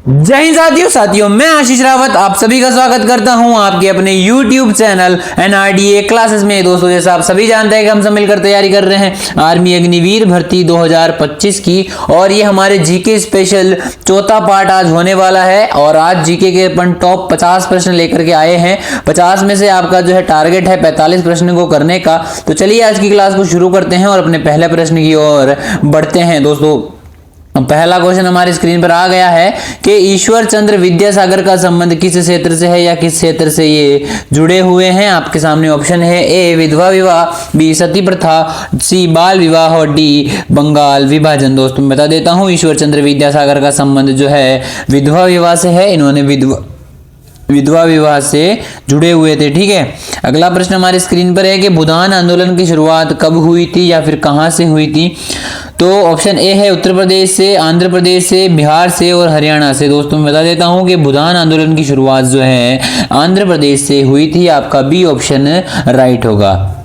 जय हिंद साथियों, मैं आशीष रावत आप सभी का स्वागत करता हूं आपके अपने YouTube चैनल NRDA क्लासेस में। दोस्तों, जैसा आप सभी जानते हैं कि हम सब मिलकर तैयारी कर रहे हैं आर्मी अग्निवीर भर्ती 2025 की, और ये हमारे जीके स्पेशल चौथा पार्ट आज होने वाला है। और आज जीके के अपन टॉप 50 प्रश्न लेकर के आए हैं। 50 में से आपका जो है टारगेट है 45 प्रश्न को करने का। तो चलिए आज की क्लास को शुरू करते हैं और अपने पहले प्रश्न की ओर बढ़ते हैं। दोस्तों, पहला क्वेश्चन हमारी स्क्रीन पर आ गया है कि ईश्वर चंद्र विद्यासागर का संबंध किस क्षेत्र से है या किस क्षेत्र से ये जुड़े हुए हैं। आपके सामने ऑप्शन है ए विधवा विवाह, बी सती प्रथा, सी बाल विवाह और डी बंगाल विभाजन। दोस्तों, मैं बता देता हूं ईश्वर चंद्र विद्यासागर का संबंध जो है विधवा विवाह से है। इन्होंने विधवा विवाह से जुड़े हुए थे। ठीक है, अगला प्रश्न हमारी स्क्रीन पर है कि भूदान आंदोलन की शुरुआत कब हुई थी या फिर कहां से हुई थी। तो ऑप्शन ए है उत्तर प्रदेश से, आंध्र प्रदेश से, बिहार से और हरियाणा से। दोस्तों, मैं बता देता हूं कि भूदान आंदोलन की शुरुआत जो है आंध्र प्रदेश से हुई थी। आपका बी ऑप्शन राइट होगा।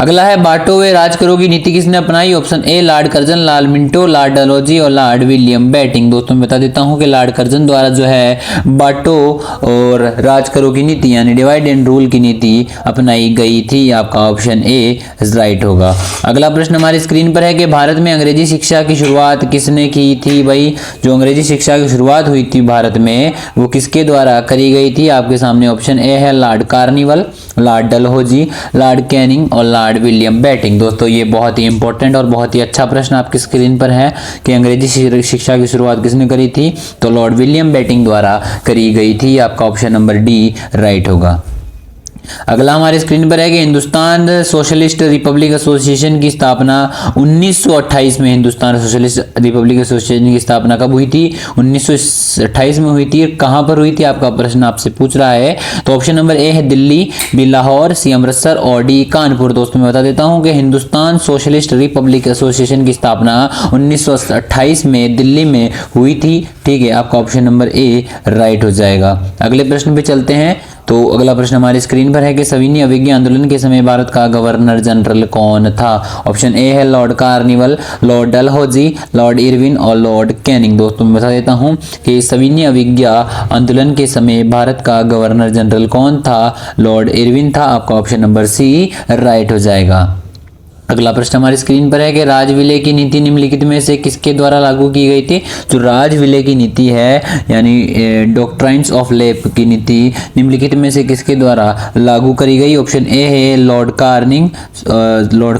अगला है बांटो व राज करो की नीति किसने अपनाई। Option A Lord Curzon, Lord Minto, Lord Dalhousie और लॉर्ड विलियम बेंटिंक। दोस्तों, मैं बता देता हूं कि लॉर्ड कर्जन द्वारा जो है बांटो और राज करो की नीति यानी डिवाइड एंड रूल की नीति अपनाई गई थी। आपका ऑप्शन ए राइट होगा। अगला प्रश्न हमारी स्क्रीन पर है कि भारत में अंग्रेजी शिक्षा की शुरुआत किसने की थी। भाई, जो अंग्रेजी शिक्षा की शुरुआत हुई थी भारत में वो किसके द्वारा करी गई थी। आपके सामने ऑप्शन ए है Lord carnival, Lord Dalhousie, Lord Canning और लॉर्ड विलियम बेंटिंक। दोस्तों, ये बहुत ही इंपॉर्टेंट और बहुत ही अच्छा प्रश्न आपकी स्क्रीन पर है कि अंग्रेजी शिक्षा की शुरुआत किसने करी थी। तो लॉर्ड विलियम बेंटिंक द्वारा करी गई थी। आपका ऑप्शन नंबर डी राइट होगा। अगला हमारे स्क्रीन पर है कि हिंदुस्तान सोशलिस्ट रिपब्लिक एसोसिएशन की स्थापना 1928 में, हिंदुस्तान सोशलिस्ट रिपब्लिक एसोसिएशन की स्थापना कब हुई थी। 1928 में हुई थी। कहां पर हुई थी आपका प्रश्न आपसे पूछ रहा है। तो ऑप्शन नंबर ए है दिल्ली, बी लाहौर, सी अमृतसर और डी कानपुर। दोस्तों, मैं बता देता हूं कि हिंदुस्तान सोशलिस्ट रिपब्लिक एसोसिएशन की स्थापना 1928 में दिल्ली में हुई थी। ठीक है, आपका ऑप्शन नंबर ए राइट हो जाएगा। अगले प्रश्न पे चलते हैं। तो अगला प्रश्न हमारी स्क्रीन पर है कि सविनय अवज्ञा आंदोलन के समय भारत का गवर्नर जनरल कौन था। ऑप्शन ए है Lord carnival, Lord Dalhousie, Lord Irwin और लॉर्ड कैनिंग। दोस्तों, मैं बता देता हूं कि सविनय अवज्ञा आंदोलन के समय भारत का गवर्नर जनरल कौन था। लॉर्ड इरविन था। आपका ऑप्शन नंबर सी राइट हो जाएगा। अगला प्रश्न हमारी स्क्रीन पर है कि राज विलय की नीति निम्नलिखित में से किसके द्वारा लागू की गई थी। जो राज विलय की नीति है यानी डॉक्ट्राइन्स ऑफ लेप की नीति निम्नलिखित में से किसके द्वारा लागू करी गई। ऑप्शन ए है Lord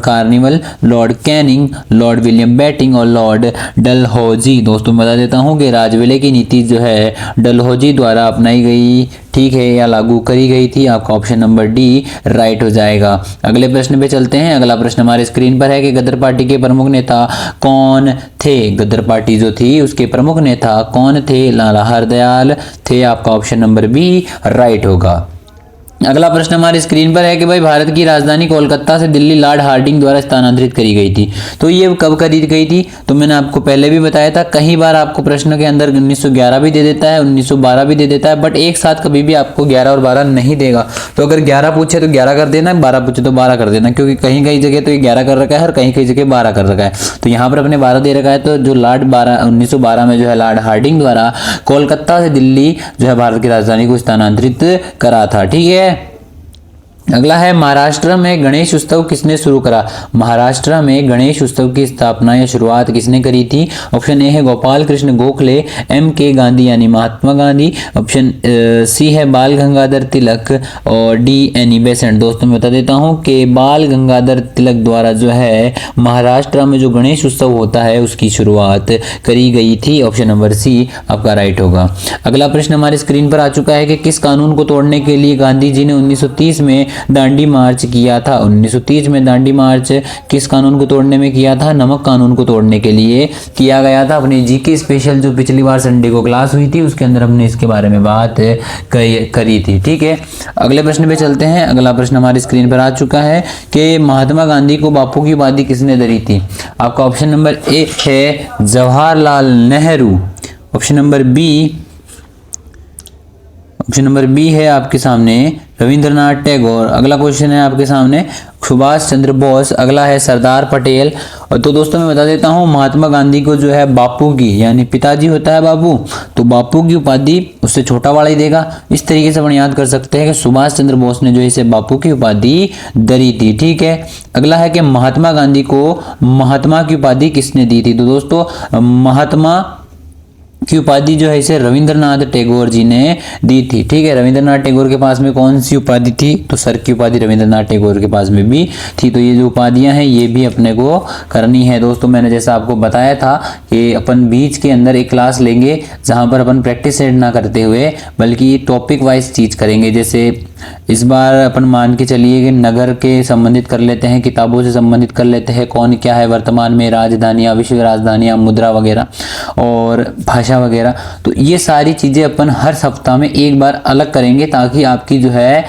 carnival, Lord Canning, Lord William Bentinck और लॉर्ड डलहौजी। दोस्तों, मैं बता देता हूं कि राज विलय की नीति जो है डलहौजी द्वारा अपनाई गई, ठीक है, या लागू करी गई थी। आपका ऑप्शन नंबर डी राइट हो जाएगा। अगले प्रश्न पे चलते हैं। अगला प्रश्न हमारे स्क्रीन पर है कि गदर पार्टी के प्रमुख नेता कौन थे। गदर पार्टी जो थी उसके प्रमुख नेता कौन थे। लाला हरदयाल थे। आपका ऑप्शन नंबर बी राइट होगा। अगला प्रश्न हमारी स्क्रीन पर है कि भाई भारत की राजधानी कोलकाता से दिल्ली लॉर्ड हार्डिंग द्वारा स्थानांतरित करी गई थी। तो ये कब करी गई थी। तो मैंने आपको पहले भी बताया था, कई बार आपको प्रश्न के अंदर 1911 भी दे देता है, 1912 भी दे देता है, बट एक साथ कभी भी आपको 11 और 12 नहीं देगा। तो अगर 11 पूछे तो 11 कर देना, 12 पूछे तो 12 कर देना, क्योंकि कहीं कहीं जगह तो ये 11 कर रखा है और कहीं कहीं जगह 12 कर रखा है। तो यहाँ पर अपने 12 दे रखा है। तो जो लॉर्ड 1912 में जो है लॉर्ड हार्डिंग द्वारा कोलकाता से दिल्ली जो है भारत की राजधानी को स्थानांतरित करा था। ठीक है, अगला है महाराष्ट्र में गणेश उत्सव किसने शुरू करा। महाराष्ट्र में गणेश उत्सव की स्थापना या शुरुआत किसने करी थी। ऑप्शन ए है गोपाल कृष्ण गोखले, एम के गांधी यानी महात्मा गांधी, ऑप्शन सी है बाल गंगाधर तिलक और डी एनी बेसेंट। दोस्तों, मैं बता देता हूं कि बाल गंगाधर तिलक द्वारा जो है महाराष्ट्र में जो गणेश उत्सव होता है उसकी शुरुआत करी गई थी। ऑप्शन नंबर सी आपका राइट होगा। अगला प्रश्न हमारी स्क्रीन पर आ चुका है कि किस कानून को तोड़ने के लिए गांधी जी ने 1930 में दांडी मार्च किया था। 1930 में दांडी मार्च किस कानून को तोड़ने में किया था। नमक कानून को तोड़ने के लिए किया गया था। अपनी जीके स्पेशल जो पिछली बार संडे को क्लास हुई थी उसके अंदर हमने इसके बारे में बात करी थी। ठीक है, अगले प्रश्न पे चलते हैं। अगला प्रश्न हमारी स्क्रीन पर आ चुका है कि महात्मा गांधी को बापू की उपाधि किसने दी थी। आपका ऑप्शन नंबर ए है Jawaharlal Nehru, option number B option number B है आपके सामने रविंद्रनाथ टैगोर। अगला क्वेश्चन है आपके सामने सुभाष चंद्र बोस। अगला है सरदार पटेल। और तो दोस्तों मैं बता देता हूँ महात्मा गांधी को जो है बापू की, यानी पिताजी होता है बापू, तो बापू की उपाधि उससे छोटा वाला ही देगा। इस तरीके से अपन याद कर सकते हैं कि सुभाष चंद्र बोस ने जो इसे बापू की उपाधि दरी थी। ठीक है। अगला है कि महात्मा गांधी को महात्मा की उपाधि किसने दी थी? तो दोस्तों महात्मा की उपाधि जो है इसे रविंद्रनाथ टैगोर जी ने दी थी। ठीक है। रविंद्रनाथ टैगोर के पास में कौन सी उपाधि थी? तो सर की उपाधि रविंद्रनाथ टैगोर के पास में भी थी। तो ये जो उपाधियां हैं ये भी अपने को करनी है दोस्तों। मैंने जैसा आपको बताया था कि अपन बीच के अंदर एक क्लास लेंगे जहां पर अपन प्रैक्टिस सेट ना करते हुए बल्कि टॉपिक वाइज चीज करेंगे। जैसे इस बार अपन मान के चलिए कि नगर के संबंधित कर लेते हैं, किताबों से संबंधित कर लेते हैं, कौन क्या है वर्तमान में, राजधानियां, विश्व राजधानियां, मुद्रा वगैरह और भाषा वगैरह। तो ये सारी चीजें अपन हर सप्ताह में एक बार अलग करेंगे ताकि आपकी जो है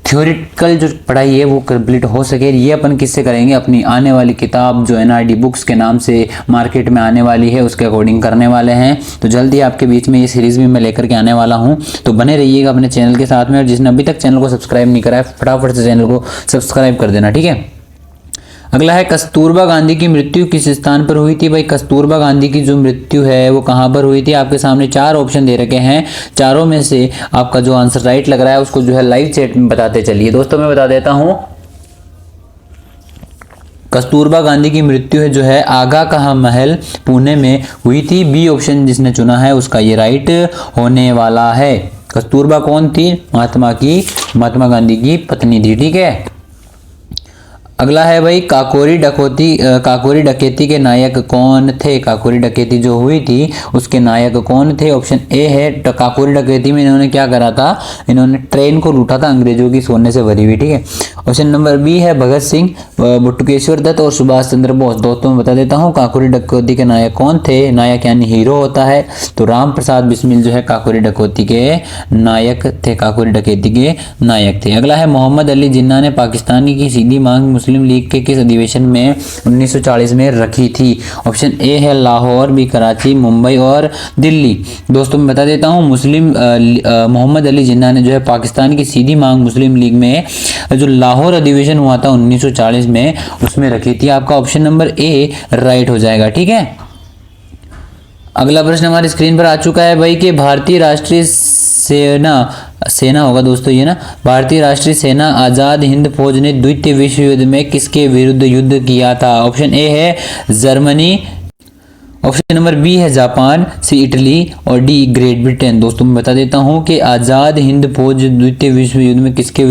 थ्योरेटिकल जो पढ़ाई है वो कंप्लीट हो सके। ये अपन किससे करेंगे? अपनी आने वाली किताब जो एनआरडी बुक्स के नाम से मार्केट में आने वाली है उसके अकॉर्डिंग करने वाले हैं। तो जल्दी आपके बीच में ये सीरीज भी मैं लेकर के आने वाला हूं, तो बने रहिएगा अपने चैनल के साथ में। और जिसने अभी तक चैनल को सब्सक्राइब नहीं करा है फटाफट से चैनल को सब्सक्राइब कर देना। ठीक है। अगला है कस्तूरबा गांधी की मृत्यु किस स्थान पर हुई थी? भाई कस्तूरबा गांधी की जो मृत्यु है वो कहां पर हुई थी? आपके सामने 4 ऑप्शन दे रखे हैं, चारों में से आपका जो आंसर राइट लग रहा है उसको जो है लाइव चैट में बताते चलिए। दोस्तों मैं बता देता हूं कस्तूरबा गांधी की मृत्यु है जो है आगा कहा महल पुणे में हुई थी। बी ऑप्शन जिसने चुना है उसका ये राइट होने वाला है। कस्तूरबा कौन थी? महात्मा गांधी की पत्नी थी। ठीक है। अगला है भाई काकोरी डकैती के नायक कौन थे? काकोरी डकैती जो हुई थी उसके नायक कौन थे? ऑप्शन ए है काकोरी डकैती में इन्होंने क्या करा था? इन्होंने ट्रेन को लूटा था अंग्रेजों की सोने से भरी हुई। ठीक है। ऑप्शन नंबर बी है भगत सिंह, बटुकेश्वर दत्त और सुभाष चंद्र बोस। दोस्तों मैं बता देता हूँ काकोरी डकैती के नायक कौन थे। नायक यानी हीरो होता है, तो राम प्रसाद बिस्मिल जो है काकोरी डकैती के नायक थे, काकोरी डकैती के नायक थे। अगला है मोहम्मद अली जिन्ना ने पाकिस्तानी की सीधी मांग मुस्लिम लीग के किस अधिवेशन में 1940 में रखी थी? ऑप्शन ए है लाहौर, बी कराची, मुंबई और दिल्ली। दोस्तों मैं बता देता हूँ मोहम्मद अली जिन्ना ने जो है पाकिस्तान की सीधी मांग मुस्लिम लीग में जो लाहौर अधिवेशन हुआ था 1940 में उसमें रखी थी। आपका ऑप्शन नंबर ए राइट हो जाएगा। ठीक है। अगला प्रश्न हमारी स्क्रीन पर आ चुका है भाई कि भारतीय राष्ट्रीय सेना होगा दोस्तों ये ना, भारतीय राष्ट्रीय सेना आजाद हिंद फौज ने द्वितीय विश्व युद्ध में किसके विरुद्ध युद्ध किया था? ऑप्शन ए है जर्मनी, ऑप्शन नंबर बी है जापान, सी इटली और डी ग्रेट ब्रिटेन। दोस्तों मैं बता देता हूं कि आजाद हिंद फौज द्वितीय विश्व युद्ध में किसके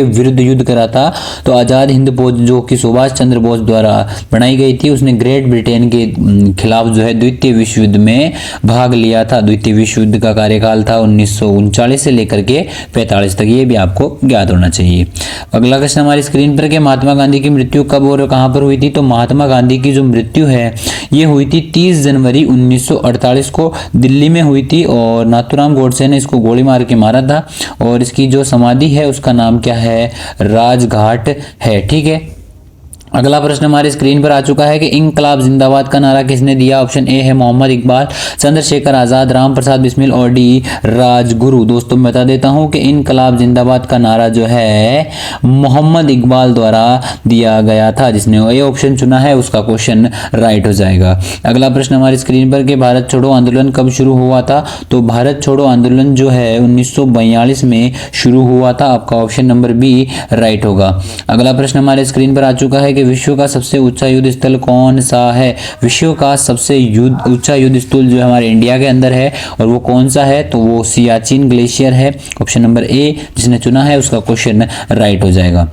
विरुद्ध युद्ध करा था? तो आजाद हिंद फौज जो कि सुभाष चंद्र बोस द्वारा बनाई गई थी उसने ग्रेट ब्रिटेन के खिलाफ जो है द्वितीय विश्व युद्ध में भाग लिया था। द्वितीय विश्व युद्ध का कार्यकाल था 1939 से लेकर के 45 तक, ये भी आपको ज्ञात होना चाहिए। अगला क्वेश्चन हमारी स्क्रीन पर कि महात्मा गांधी की मृत्यु कब और कहां पर हुई थी? तो महात्मा गांधी की जो मृत्यु है ये हुई थी 30 जनवरी 1948 को दिल्ली में हुई थी और नाथूराम गोडसे ने इसको गोली मार के मारा था। और इसकी जो समाधि है उसका नाम क्या है? राजघाट है। ठीक है। अगला प्रश्न हमारी स्क्रीन पर आ चुका है कि इंकलाब जिंदाबाद का नारा किसने दिया? ऑप्शन ए है मोहम्मद इकबाल, चंद्रशेखर आजाद, राम प्रसाद बिस्मिल और डी राजगुरु। दोस्तों मैं बता देता हूं कि इंकलाब जिंदाबाद का नारा जो है मोहम्मद इकबाल द्वारा दिया गया था। जिसने ये ऑप्शन चुना है उसका क्वेश्चन राइट हो जाएगा। अगला प्रश्न हमारी स्क्रीन पर कि भारत छोड़ो आंदोलन कब शुरू हुआ था? तो भारत छोड़ो आंदोलन जो है 1942 में शुरू हुआ था। आपका ऑप्शन नंबर बी राइट होगा। अगला प्रश्न हमारे स्क्रीन पर आ चुका है विश्व का सबसे ऊंचा युद्ध स्थल कौन सा है? विश्व का सबसे ऊंचा युद्ध स्थल जो हमारे इंडिया के अंदर है और वो कौन सा है? तो वो सियाचिन ग्लेशियर है। ऑप्शन नंबर ए जिसने चुना है उसका क्वेश्चन राइट हो जाएगा।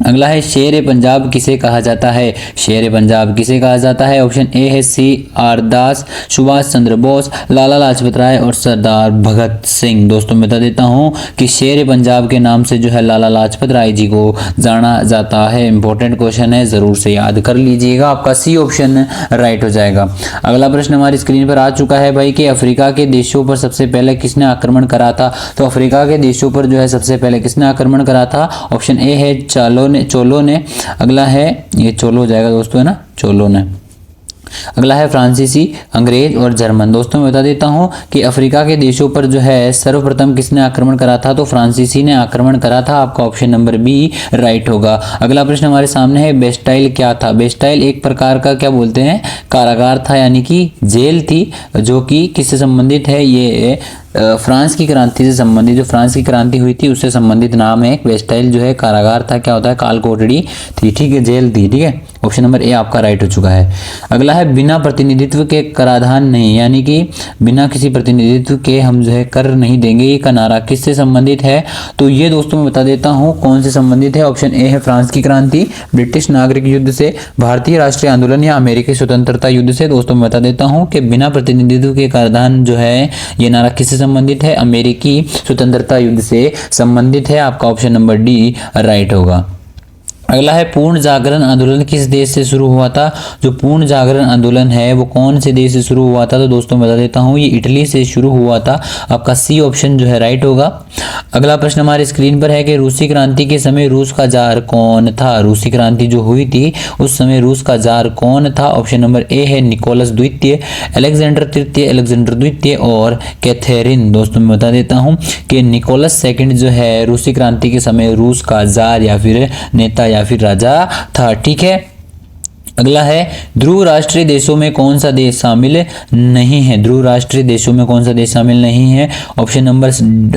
अगला है शेर ए पंजाब किसे कहा जाता है? शेर ए पंजाब किसे कहा जाता है? ऑप्शन ए है सी आर दास, सुभाष चंद्र बोस, लाला लाजपत राय और सरदार भगत सिंह। दोस्तों मैं बता देता हूं कि शेर ए पंजाब के नाम से जो है लाला लाजपत राय जी को जाना जाता है। इंपॉर्टेंट क्वेश्चन है, जरूर से याद कर लीजिएगा। आपका सी ऑप्शन राइट हो जाएगा। अगला प्रश्न हमारी स्क्रीन पर आ चुका है भाई कि अफ्रीका के देशों पर सबसे पहले किसने आक्रमण करा था? तो अफ्रीका के देशों पर जो है सबसे पहले किसने आक्रमण करा था? ऑप्शन ए है चोलो ने। अगला है ये चोलो हो जाएगा दोस्तों, है ना, चोलो ने। अगला है फ्रांसीसी, अंग्रेज और जर्मन। दोस्तों मैं बता देता हूं कि अफ्रीका के देशों पर जो है सर्वप्रथम किसने आक्रमण करा था, तो फ्रांसीसी ने आक्रमण करा था। आपका ऑप्शन नंबर बी राइट होगा। अगला प्रश्न हमारे सामने है, बेस्टाइल क्या था। बेस्टाइल एक प्रकार का क्या बोलते हैं, कारागार था, यानी कि जेल थी, जो कि किससे संबंधित है, ये फ्रांस की क्रांति से संबंधित, जो फ्रांस की क्रांति हुई थी उससे संबंधित नाम है। बेस्टाइल जो है कारागार था, क्या होता है, काल कोठरी थी, ठीक है, जेल थी, ठीक है। ऑप्शन नंबर ए आपका राइट हो चुका है। अगला है, बिना प्रतिनिधित्व के कराधान नहीं, यानी कि बिना किसी प्रतिनिधित्व के हम जो है कर नहीं देंगे, ये का नारा किससे संबंधित है, तो ये दोस्तों मैं बता देता हूँ कौन से संबंधित है। ऑप्शन ए है फ्रांस की क्रांति, ब्रिटिश नागरिक युद्ध से, भारतीय राष्ट्रीय आंदोलन या अमेरिकी स्वतंत्रता युद्ध से। दोस्तों मैं बता देता हूँ कि बिना प्रतिनिधित्व के कराधान जो है ये नारा किससे संबंधित है, अमेरिकी स्वतंत्रता युद्ध से संबंधित है। आपका ऑप्शन नंबर डी राइट होगा। अगला है, पूर्ण जागरण आंदोलन किस देश से शुरू हुआ था। जो पूर्ण जागरण आंदोलन है वो कौन से देश से शुरू हुआ था, तो दोस्तों बता देता हूँ ये इटली से शुरू हुआ था। आपका सी ऑप्शन जो है राइट होगा। अगला प्रश्न हमारी स्क्रीन पर है कि रूसी क्रांति के समय रूस का जार कौन था। रूसी क्रांति जो हुई थी उस समय रूस का जार कौन था। ऑप्शन नंबर ए है निकोलस द्वितीय, अलेक्जेंडर तृतीय, अलेक्जेंडर द्वितीय और कैथेरिन। दोस्तों मैं बता देता हूँ कि निकोलस सेकंड जो है रूसी क्रांति के समय रूस का जार या फिर नेता या फिर राजा था, ठीक है। अगला है, ध्रुव राष्ट्रीय देशों में कौन सा देश शामिल नहीं है। ध्रुव राष्ट्रीय देशों में कौन सा देश शामिल नहीं है। ऑप्शन नंबर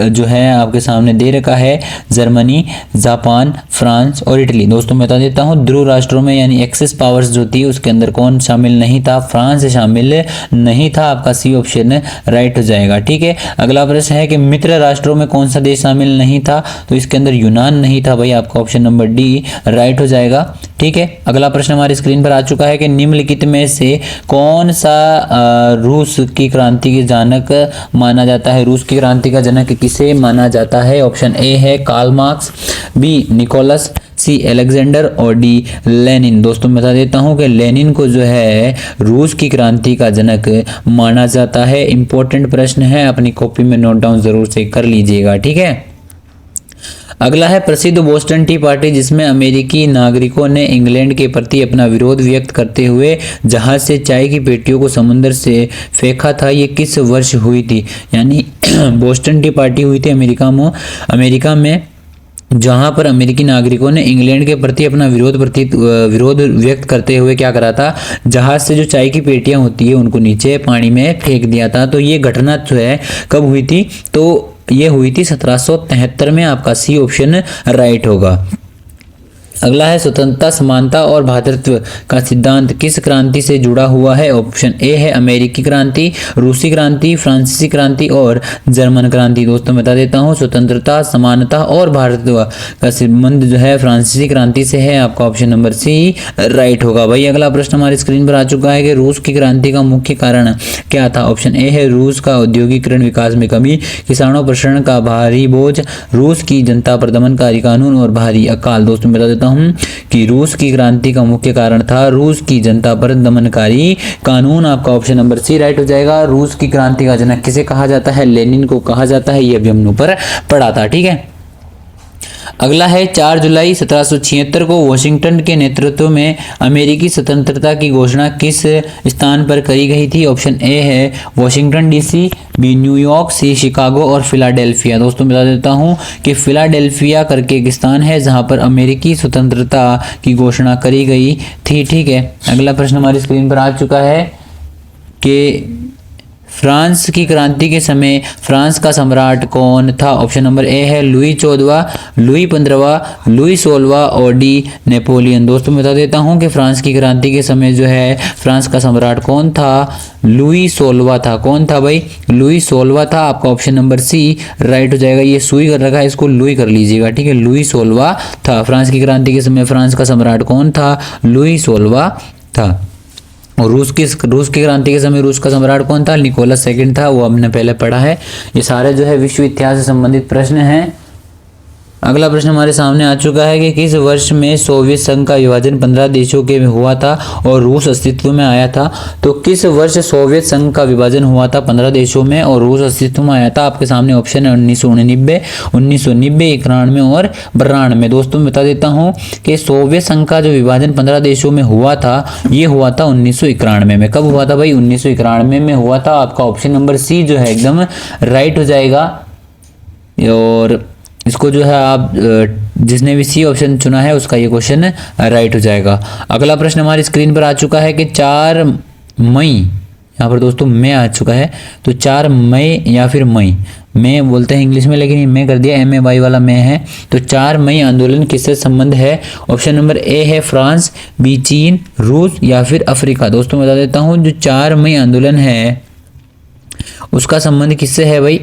जो है आपके सामने दे रखा है, जर्मनी, जापान, फ्रांस और इटली। दोस्तों मैं बता देता हूँ ध्रुव राष्ट्रों में यानी एक्सेस पावर्स जो थी उसके अंदर कौन शामिल नहीं था, फ्रांस शामिल नहीं था। आपका सी ऑप्शन राइट हो जाएगा, ठीक है। अगला प्रश्न है कि मित्र राष्ट्रों में कौन सा देश शामिल नहीं था, तो इसके अंदर यूनान नहीं था भाई। आपका ऑप्शन नंबर डी राइट हो जाएगा, ठीक है। अगला प्रश्न हमारी स्क्रीन पर आ चुका है कि निम्नलिखित में से कौन सा रूस की क्रांति के जनक माना जाता है। रूस की क्रांति का जनक किसे माना जाता है। ऑप्शन ए है कार्ल मार्क्स, बी निकोलस, सी अलेक्जेंडर और डी लेनिन। दोस्तों मैं बता देता हूं कि लेनिन को जो है रूस की क्रांति का जनक माना जाता है। इंपॉर्टेंट प्रश्न है, अपनी कॉपी में नोट डाउन जरूर से कर लीजिएगा, ठीक है। अगला है, प्रसिद्ध बोस्टन टी पार्टी जिसमें अमेरिकी नागरिकों ने इंग्लैंड के प्रति अपना विरोध व्यक्त करते हुए जहाज से चाय की पेटियों को समुद्र से फेंका था, ये किस वर्ष हुई थी। यानी बोस्टन टी पार्टी हुई थी अमेरिका में जहां पर अमेरिकी नागरिकों ने इंग्लैंड के प्रति अपना विरोध व्यक्त करते हुए क्या करा था, जहाज से जो चाय की पेटियां होती है उनको नीचे पानी में फेंक दिया था। तो ये घटना जो है कब हुई थी, तो ये हुई थी 1773 में। आपका सी ऑप्शन राइट होगा। अगला है, स्वतंत्रता, समानता और भ्रातृत्व का सिद्धांत किस क्रांति से जुड़ा हुआ है। ऑप्शन ए है अमेरिकी क्रांति, रूसी क्रांति, फ्रांसीसी क्रांति और जर्मन क्रांति। दोस्तों बता देता हूँ स्वतंत्रता, समानता और भ्रातृत्व का संबंध जो है फ्रांसीसी क्रांति से है। आपका ऑप्शन नंबर सी राइट होगा भाई। अगला प्रश्न हमारी स्क्रीन पर आ चुका है कि रूस की क्रांति का मुख्य कारण क्या था। ऑप्शन ए है रूस का औद्योगिकरण विकास में कमी, किसानों पर ऋण का भारी बोझ, रूस की जनता पर दमनकारी कानून और भारी अकाल। दोस्तों बता देता हूं कि रूस की क्रांति का मुख्य कारण था रूस की जनता पर दमनकारी कानून। आपका ऑप्शन नंबर सी राइट हो जाएगा। रूस की क्रांति का जनक किसे कहा जाता है, लेनिन को कहा जाता है। ये अभी हमने ऊपर पढ़ा था, ठीक है। अगला है, 4 जुलाई 1776 को वॉशिंगटन के नेतृत्व में अमेरिकी स्वतंत्रता की घोषणा किस स्थान पर करी गई थी। ऑप्शन ए है वॉशिंगटन डीसी, बी न्यूयॉर्क, सी शिकागो और फिलाडेल्फिया। दोस्तों बता देता हूं कि फिलाडेल्फिया करके एक स्थान है जहां पर अमेरिकी स्वतंत्रता की घोषणा करी गई थी, ठीक है। अगला प्रश्न हमारी स्क्रीन पर आ चुका है कि फ्रांस की क्रांति के समय फ्रांस का सम्राट कौन था। ऑप्शन नंबर ए है लुई 14, लुई 15, लुई 16 और डी नेपोलियन। दोस्तों मैं बता देता हूं कि फ्रांस की क्रांति के समय जो है फ्रांस का सम्राट कौन था, लुई 16 था। कौन था भाई, लुई 16 था। आपका ऑप्शन नंबर सी राइट हो जाएगा। ये सुई कर रखा है, इसको लुई कर लीजिएगा, ठीक है। लुई 16 था। फ्रांस की क्रांति के समय फ्रांस का सम्राट कौन था, लुई 16 था। और रूस की क्रांति के समय रूस का सम्राट कौन था, निकोलस सेकंड था। वो हमने पहले पढ़ा है। ये सारे जो है विश्व इतिहास से संबंधित प्रश्न हैं। अगला प्रश्न हमारे सामने आ चुका है कि किस वर्ष में सोवियत संघ का विभाजन 15 देशों के में हुआ था और रूस अस्तित्व में आया था। तो किस वर्ष सोवियत संघ का विभाजन हुआ था 15 देशों में और रूस अस्तित्व में आया था? आपके सामने ऑप्शन है 1999, 1990, 91 और 92। दोस्तों मैं बता देता हूँ कि सोवियत संघ का जो विभाजन 15 देशों में हुआ था, ये हुआ था 1991 में। कब हुआ था भाई? 1991 में हुआ था। आपका ऑप्शन नंबर सी जो है एकदम राइट हो जाएगा। और इसको जो है आप जिसने भी सी ऑप्शन चुना है उसका ये क्वेश्चन राइट हो जाएगा। अगला प्रश्न हमारी स्क्रीन पर आ चुका है कि 4 मई, यहाँ पर दोस्तों मई आ चुका है, तो 4 मई या फिर मई, मैं बोलते हैं इंग्लिश में लेकिन मैं कर दिया MAY वाला मैं है। तो 4 मई आंदोलन किससे संबंध है? ऑप्शन नंबर ए है फ्रांस, बी चीन, रूस या फिर अफ्रीका। दोस्तों बता देता हूँ जो 4 मई आंदोलन है उसका संबंध किससे है भाई?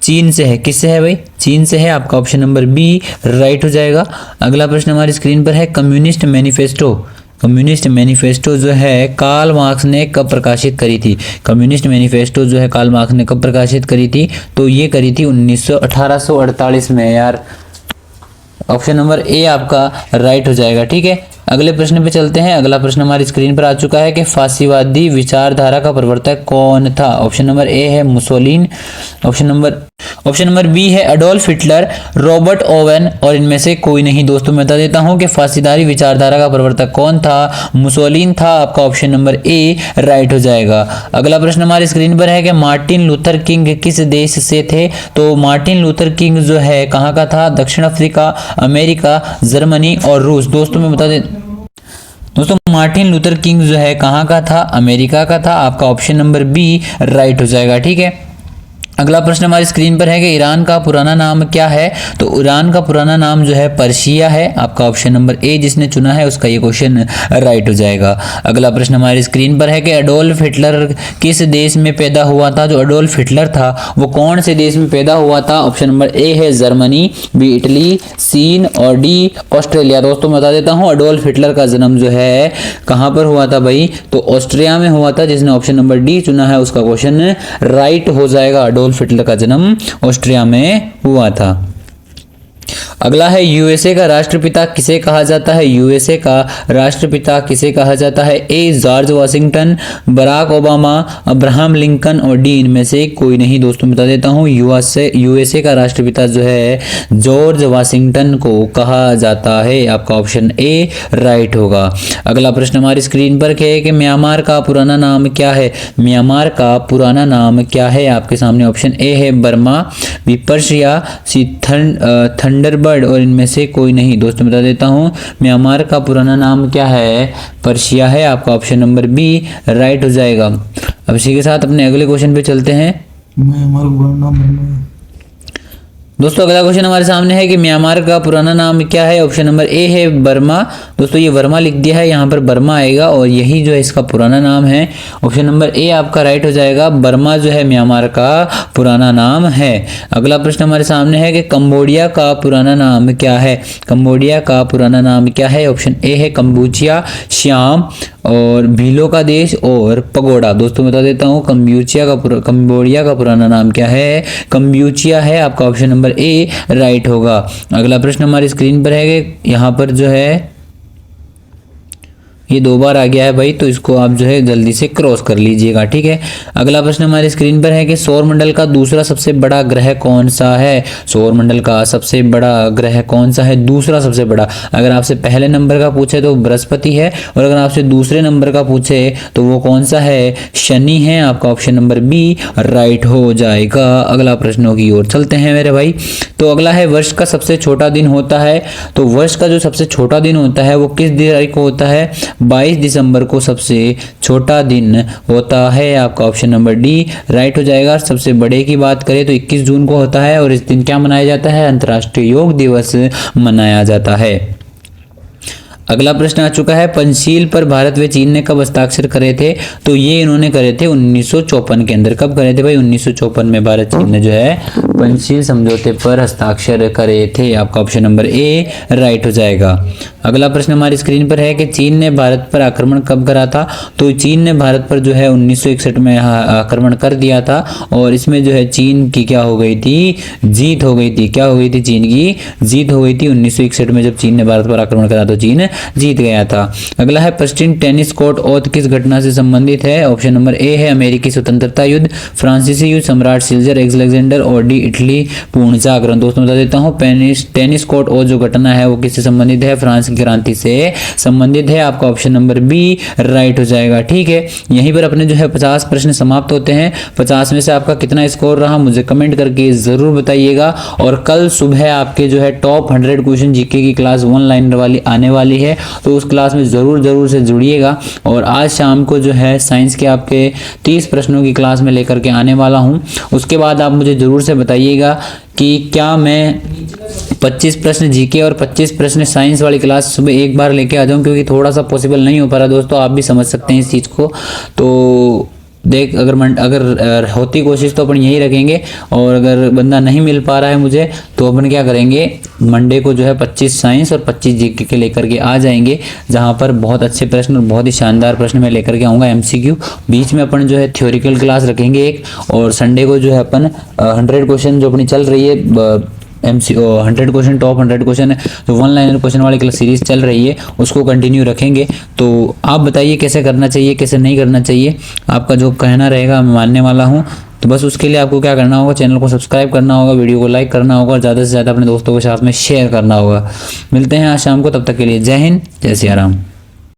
चीन से है। किससे है भाई? चीन से है। आपका ऑप्शन नंबर बी राइट हो जाएगा। अगला प्रश्न हमारी स्क्रीन पर है कम्युनिस्ट मैनिफेस्टो। कम्युनिस्ट मैनिफेस्टो जो है कार्ल मार्क्स ने कब प्रकाशित करी थी? कम्युनिस्ट मैनिफेस्टो जो है कार्ल मार्क्स ने कब प्रकाशित करी थी? तो ये करी थी 1848 में यार। ऑप्शन नंबर ए आपका राइट हो जाएगा। ठीक है, अगले प्रश्न पे चलते हैं। अगला प्रश्न हमारी स्क्रीन पर आ चुका है कि फासीवादी विचारधारा का प्रवर्तक कौन था? ऑप्शन नंबर ए है मुसोलिन, ऑप्शन नंबर बी है अडोल्फ हिटलर, रॉबर्ट ओवेन और इनमें से कोई नहीं। दोस्तों मैं बता देता हूं कि फासीदारी विचारधारा का प्रवर्तक कौन था? मुसोलिन था। आपका ऑप्शन नंबर ए राइट हो जाएगा। अगला प्रश्न हमारी स्क्रीन पर है कि मार्टिन लूथर किंग किस देश से थे? तो मार्टिन लूथर किंग जो है कहाँ का था? दक्षिण अफ्रीका, अमेरिका, जर्मनी और रूस। दोस्तों मैं बता दें दोस्तों मार्टिन लूथर किंग जो है कहाँ का था? अमेरिका का था। आपका ऑप्शन नंबर बी राइट हो जाएगा। ठीक है, अगला प्रश्न हमारी स्क्रीन पर है कि ईरान का पुराना नाम क्या है? तो ईरान का पुराना नाम जो है पर्शिया है। आपका ऑप्शन नंबर ए जिसने चुना है उसका ये क्वेश्चन राइट हो जाएगा। अगला प्रश्न हमारी स्क्रीन पर है कि अडोल्फ हिटलर किस देश में पैदा हुआ था? जो अडोल्फ हिटलर था वो कौन से देश में पैदा हुआ था? ऑप्शन नंबर ए है जर्मनी, बी इटली, सी और डी ऑस्ट्रेलिया। दोस्तों मैं बता देता हूँ अडोल्फ हिटलर का जन्म जो है कहाँ पर हुआ था भाई? तो ऑस्ट्रिया में हुआ था। जिसने ऑप्शन नंबर डी चुना है उसका क्वेश्चन राइट हो जाएगा। अडोल्फ हिटलर का जन्म ऑस्ट्रिया में हुआ था। अगला है यूएसए का राष्ट्रपिता किसे कहा जाता है? यूएसए का राष्ट्रपिता किसे कहा जाता है? A George Washington, Barack Obama, Abraham Lincoln और डी इनमें से कोई नहीं। दोस्तों बता देता हूँ यूएसए का राष्ट्रपिता जो है जॉर्ज वाशिंगटन को कहा जाता है। आपका ऑप्शन ए राइट होगा। अगला प्रश्न हमारी स्क्रीन पर है कि म्यांमार का पुराना नाम क्या है? म्यांमार का पुराना नाम क्या है? आपके सामने ऑप्शन ए है बर्मा, बी पर्शिया, सी थंडरबर्ड और इनमें से कोई नहीं। दोस्तों बता देता हूँ म्यांमार का पुराना नाम क्या है? पर्शिया है। आपका ऑप्शन नंबर बी राइट हो जाएगा। अब इसी के साथ अपने अगले क्वेश्चन पे चलते हैं। म्यांमार का पुराना नाम दोस्तों अगला क्वेश्चन हमारे सामने है कि म्यांमार का पुराना नाम क्या है? ऑप्शन नंबर ए है बर्मा। दोस्तों ये वर्मा लिख दिया है, यहाँ पर बर्मा आएगा और यही जो है इसका पुराना नाम है। ऑप्शन नंबर ए आपका राइट हो जाएगा। बर्मा जो है म्यांमार का पुराना नाम है। अगला प्रश्न हमारे सामने है कि कंबोडिया का पुराना नाम क्या है? कंबोडिया का पुराना नाम क्या है? ऑप्शन ए है कंबोजिया, श्याम और भीलों का देश और पगोड़ा। दोस्तों बता देता हूँ कंबोडिया का पुराना नाम क्या है? कंबोजिया है। आपका ऑप्शन नंबर ए राइट होगा। अगला प्रश्न हमारी स्क्रीन पर है कि यहाँ पर जो है ये 2 बार आ गया है भाई, तो इसको आप जो है जल्दी से क्रॉस कर लीजिएगा। ठीक है, अगला प्रश्न हमारी स्क्रीन पर है कि सौरमंडल का दूसरा सबसे बड़ा ग्रह कौन सा है? सौरमंडल का सबसे बड़ा ग्रह कौन सा है? दूसरा सबसे बड़ा। अगर आपसे पहले नंबर का पूछे तो बृहस्पति है और अगर आपसे दूसरे नंबर का पूछे तो वो कौन सा है? शनि है। आपका ऑप्शन नंबर बी राइट हो जाएगा। अगला प्रश्नों की ओर चलते हैं मेरे भाई। तो अगला है वर्ष का सबसे छोटा दिन होता है। तो वर्ष का जो सबसे छोटा दिन होता है वो किस तारीख को होता है? 22 दिसंबर को सबसे छोटा दिन होता है। आपका ऑप्शन नंबर डी राइट हो जाएगा। सबसे बड़े की बात करें तो 21 जून को होता है और इस दिन क्या मनाया जाता है? अंतर्राष्ट्रीय योग दिवस मनाया जाता है। अगला प्रश्न आ चुका है पंचशील पर भारत व चीन ने कब हस्ताक्षर करे थे? तो ये इन्होंने करे थे 1954 के अंदर। कब करे थे भाई? 1954 में भारत चीन ने जो है पंचशील समझौते पर हस्ताक्षर करे थे। आपका ऑप्शन नंबर ए राइट हो जाएगा। अगला प्रश्न हमारी स्क्रीन पर है कि चीन ने भारत पर आक्रमण कब करा था। तो चीन ने भारत पर जो है 1961 में आक्रमण कर दिया था और इसमें जो है चीन की क्या हो गई थी, जीत हो गई थी। क्या हो गई थी, चीन की जीत हो गई थी 1961 में जब चीन ने भारत पर आक्रमण करा तो चीन जीत गया था। अगला है पश्चिम टेनिस कोर्ट ओथ किस घटना से संबंधित है। ऑप्शन नंबर ए है अमेरिकी स्वतंत्रता युद्ध, फ्रांसीसी युद्ध, सम्राट सिल्जर अलेक्जेंडर और डी इटली पूर्ण जागरण। दोस्तों बता देता हूँ टेनिस कोर्ट ओथ जो घटना है वो किससे संबंधित है, फ्रांस की क्रांति से संबंधित है। आपका ऑप्शन नंबर बी राइट हो जाएगा। ठीक है, यहीं पर अपने जो है 50 प्रश्न समाप्त होते हैं। 50 में से आपका कितना स्कोर रहा मुझे कमेंट करके जरूर बताइएगा। और कल सुबह आपके जो है टॉप 100 क्वेश्चन जीके की क्लास 1 लाइनर वाली आने वाली है, तो उस क्लास में जरूर से जुड़िएगा। और आज शाम को जो है साइंस के आपके 30 प्रश्नों की क्लास में लेकर के आने वाला हूं। उसके बाद आप मुझे जरूर से बताइएगा कि क्या मैं 25 प्रश्न जीके और 25 प्रश्न साइंस वाली क्लास सुबह एक बार लेके आ जाऊं, क्योंकि थोड़ा सा पॉसिबल नहीं हो पा रहा दोस्तों, आप भी समझ सकते हैं इस चीज़ को। तो देख अगर होती कोशिश तो अपन यही रखेंगे, और अगर बंदा नहीं मिल पा रहा है मुझे तो अपन क्या करेंगे, मंडे को जो है 25 साइंस और 25 जीके के लेकर के आ जाएंगे, जहां पर बहुत अच्छे प्रश्न और बहुत ही शानदार प्रश्न मैं लेकर के आऊँगा एमसीक्यू। बीच में अपन जो है थ्योरिकल क्लास रखेंगे एक, और संडे को जो है अपन 100 क्वेश्चन जो अपनी चल रही है MC 100 क्वेश्चन टॉप 100 क्वेश्चन जो 1 लाइनर क्वेश्चन वाली क्लास सीरीज चल रही है उसको कंटिन्यू रखेंगे। तो आप बताइए कैसे करना चाहिए कैसे नहीं करना चाहिए, आपका जो कहना रहेगा मैं मानने वाला हूँ। तो बस उसके लिए आपको क्या करना होगा, चैनल को सब्सक्राइब करना होगा, वीडियो को लाइक करना होगा और ज़्यादा से ज़्यादा अपने दोस्तों के साथ में शेयर करना होगा। मिलते हैं आज शाम को, तब तक के लिए जय हिंद, जय सिया राम।